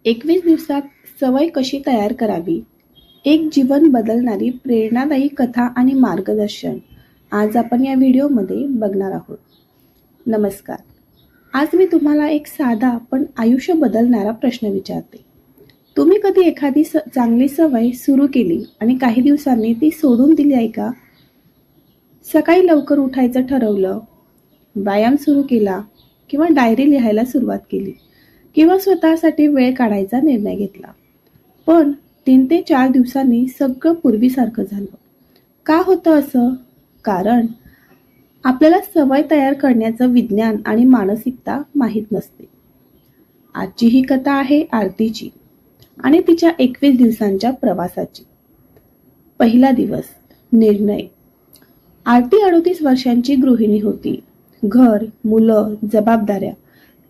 21 दिवसात सवय कशी तयार करावी? एक जीवन बदलणारी प्रेरणादायी कथा आणि मार्गदर्शन आज आपण या व्हिडिओमध्ये बघणार आहोत. नमस्कार. आज मी तुम्हाला एक साधा पण आयुष्य बदलणारा प्रश्न विचारते. तुम्ही कधी एखादी चांगली सवय सुरू केली आणि काही दिवसांनी ती सोडून दिली आहे का? सकाळी लवकर उठायचं ठरवलं, व्यायाम सुरू केला किंवा डायरी लिहायला सुरुवात केली किंवा स्वतःसाठी वेळ काढायचा निर्णय घेतला. पण 3 ते 4 दिवसांनी सगळं पूर्वीसारखं झालं. का होतं असं? कारण आपल्याला सवय तयार करण्याचं विज्ञान आणि मानसिकता माहीत नसते. आजची ही कथा आहे आरतीची आणि तिच्या 21 दिवसांच्या प्रवासाची. पहिला दिवस. निर्णय. आरती 38 वर्षांची गृहिणी होती. घर, मुलं, जबाबदाऱ्या.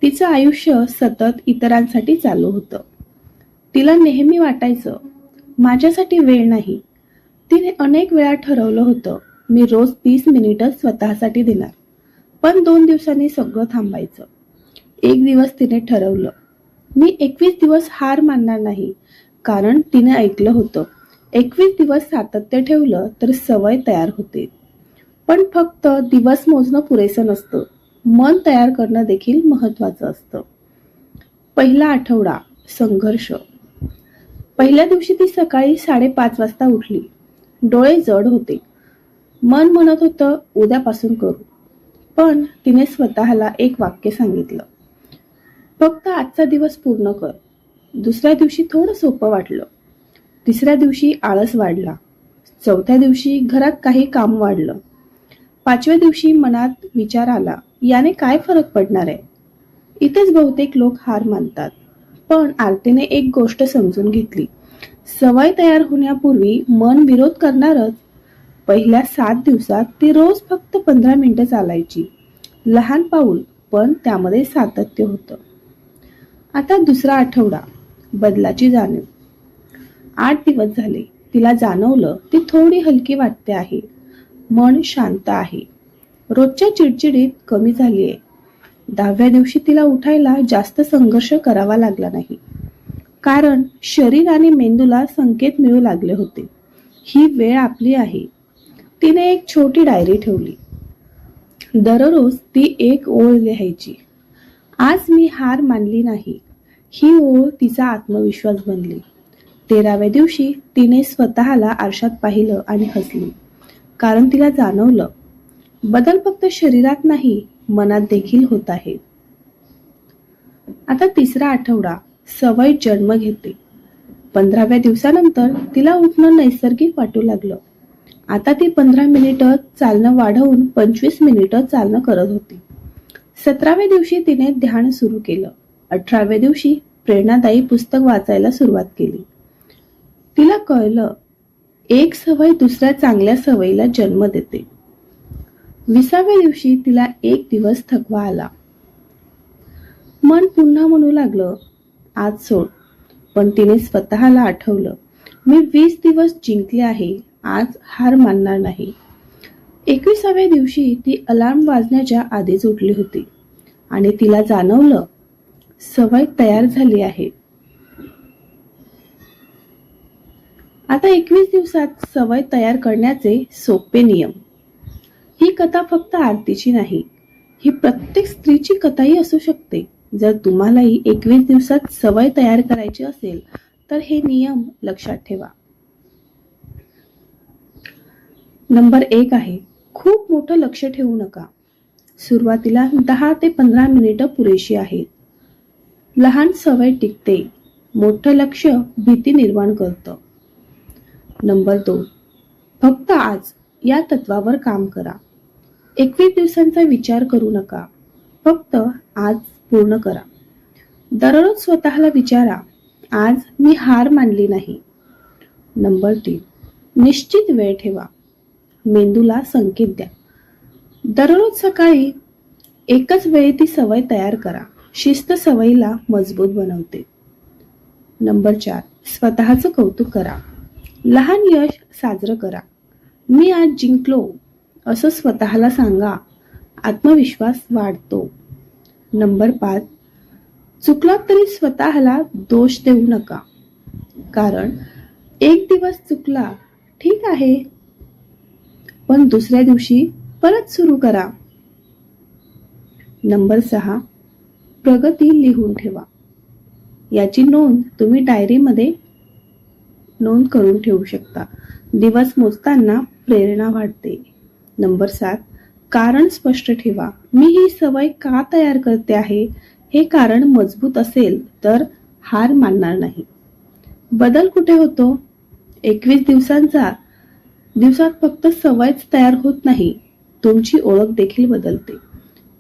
तिचं आयुष्य सतत इतरांसाठी चालू होतं. तिला नेहमी वाटायचं, माझ्यासाठी वेळ नाही. तिने अनेक वेळा ठरवलं होतं, मी रोज 30 मिनिटं स्वतःसाठी देणार. पण 2 दिवसांनी सगळं थांबायचं. एक दिवस तिने ठरवलं, मी 21 दिवस हार मानणार नाही. कारण तिने ऐकलं होतं, 21 दिवस सातत्य ठेवलं तर सवय तयार होते. पण फक्त दिवस मोजणं पुरेसं नसतं. मन तयार करणं देखील महत्त्वाचं असतं. पहिला आठवडा. संघर्ष. पहिल्या दिवशी ती सकाळी 5:30 वाजता उठली. डोळे जड होते. मन म्हणत होतं उद्यापासून करू. पण तिने स्वतःला एक वाक्य सांगितलं, फक्त आजचा दिवस पूर्ण कर. दुसऱ्या दिवशी थोडं सोपं वाटलं. तिसऱ्या दिवशी आळस वाढला. चौथ्या दिवशी घरात काही काम वाढलं. 5व्या दिवशी मनात विचार आला, याने काय फरक पडणार आहे? इथेच बहुतेक लोक हार मानतात. पण आरतीने एक गोष्ट समजून घेतली, सवय तयार होण्यापूर्वी मन विरोध करणारच. पहिल्या 7 दिवसात ती रोज फक्त 15 मिनिटं चालायची. लहान पाऊल, पण त्यामध्ये सातत्य होतं. आता दुसरा आठवडा. बदलाची जाणीव. 8 दिवस झाले. तिला जाणवलं ती थोडी हलकी वाटते आहे. मन शांत आहे. रोजच्या चिडचिडीत कमी झाली आहे. 10व्या दिवशी तिला उठायला जास्त संघर्ष करावा लागला नाही. कारण शरीर आणि मेंदूला संकेत मिळू लागले होते, ही वेळ आपली आहे. तिने एक छोटी डायरी ठेवली. दररोज ती एक ओळ लिहायची. आज मी हार मानली नाही. ही ओळ तिचा आत्मविश्वास बनली. 13व्या दिवशी तिने स्वतःला आरशात पाहिलं आणि हसली. कारण तिला जाणवलं, बदल फक्त शरीरात नाही, मनात देखील होत आहे. आता तिसरा आठवडा. सवय जन्म घेते. 15व्या दिवसानंतर तिला उठणं नैसर्गिक वाटू लागलं. आता ती 15 मिनिटं चालणं वाढवून 25 मिनिटं चालणं करत होती. 17व्या दिवशी तिने ध्यान सुरू केलं. 18व्या दिवशी प्रेरणादायी पुस्तक वाचायला सुरुवात केली. तिला कळलं, एक सवय दुसऱ्या चांगल्या सवयीला जन्म देते. 20व्या दिवशी तिला एक दिवस थकवा आला. मन पुन्हा म्हणू लागलं, आज सोड. पण तिने स्वतःला आठवलं, मी 20 दिवस जिंकले आहे, आज हार मानणार नाही. 21व्या दिवशी ती अलार्म वाजण्याच्या आधीच उठली होती आणि तिला जाणवलं, सवय तयार झाली आहे. आता 21 दिवसात सवय तयार करण्याचे सोपे नियम. ही कथा फक्त आरतीची नाही, ही प्रत्येक स्त्रीची कथाही असू शकते. जर तुम्हालाही 21 दिवसात सवय तयार करायची असेल तर हे नियम लक्षात ठेवा. नंबर 1 आहे, खूप मोठं लक्ष ठेवू नका. सुरुवातीला 10 ते 15 मिनिटं पुरेशी आहेत. लहान सवय टिकते, मोठं लक्ष भीती निर्माण करतं. नंबर 2, फक्त आज या तत्वावर काम करा. 21 दिवसांचा विचार करू नका, फक्त आज पूर्ण करा. दररोज स्वतःला विचारा, आज मी हार मानली नाही. नंबर 3, निश्चित वेळ ठेवा. मेंदूला संकेत द्या. दररोज सकाळी एकच वेळी ती सवय तयार करा. शिस्त सवयीला मजबूत बनवते. नंबर 4, स्वतःचं कौतुक करा. लहान यश साजरं करा. मी आज जिंकलो असं स्वतःला सांगा. आत्मविश्वास वाढतो. नंबर 5, चुकलात तरी स्वतःला दोष देऊ नका, कारण एक दिवस चुकला ठीक आहे, पण दुसऱ्या दिवशी परत सुरू करा. नंबर 6, प्रगती लिहून ठेवा. याची नोंद तुम्ही डायरीमध्ये नोंद करून ठेवू शकता. दिवस मोजताना प्रेरणा वाढते. नंबर 7, कारण स्पष्ट ठेवा. मी ही सवय का तयार करते आहे, हे कारण मजबूत असेल तर हार मानणार नाही. बदल कुठे होतो? 21 दिवसात फक्त सवयच तयार होत नाही, तुमची ओळख देखील बदलते.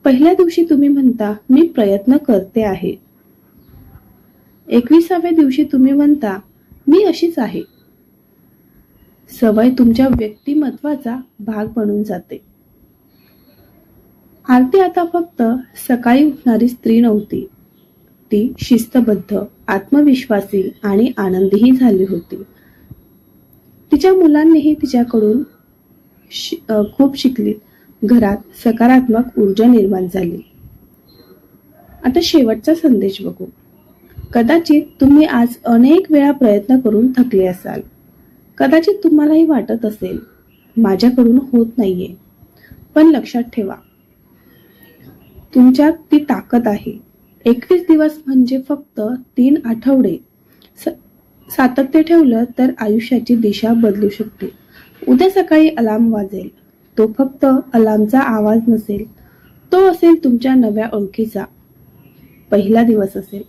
पहिल्या दिवशी तुम्ही म्हणता मी प्रयत्न करते आहे. 21व्या दिवशी तुम्ही म्हणता मी अशीच आहे. सवय तुमच्या व्यक्तिमत्वाचा भाग बनून जाते. आरती आता फक्त सकाळी उठणारी स्त्री नव्हती. ती शिस्तबद्ध, आत्मविश्वासी आणि आनंदीही झाली होती. तिच्या मुलांनीही तिच्याकडून खूप शिकली. घरात सकारात्मक ऊर्जा निर्माण झाली. आता शेवटचा संदेश बघू. कदाचित तुम्ही आज अनेक वेळा प्रयत्न करून थकले असाल. कदाचित तुम्हालाही वाटत असेल माझ्याकडून होत नाहीये. पण लक्षात ठेवा, तुमच्यात ती ताकद आहे. 21 दिवस म्हणजे फक्त 3 आठवडे. सातत्य ठेवलं तर आयुष्याची दिशा बदलू शकते. उद्या सकाळी अलार्म वाजेल. तो फक्त अलार्मचा आवाज नसेल, तो असेल तुमच्या नव्या ओळखीचा पहिला दिवस असेल.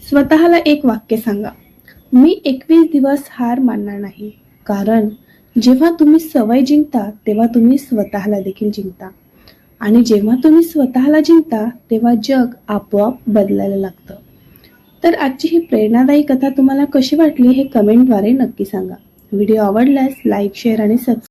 स्वतःला एक वाक्य सांगा, मी 21 दिवस हार मानणार नाही. कारण जेव्हा तुम्ही सवय जिंकता तेव्हा तुम्ही स्वतःला देखील जिंकता. आणि जेव्हा तुम्ही स्वतःला जिंकता तेव्हा जग आपोआप बदलायला लागतं. तर आजची ही प्रेरणादायी कथा तुम्हाला कशी वाटली हे कमेंटद्वारे नक्की सांगा. व्हिडिओ आवडल्यास लाईक, शेअर आणि सबस्क्राईब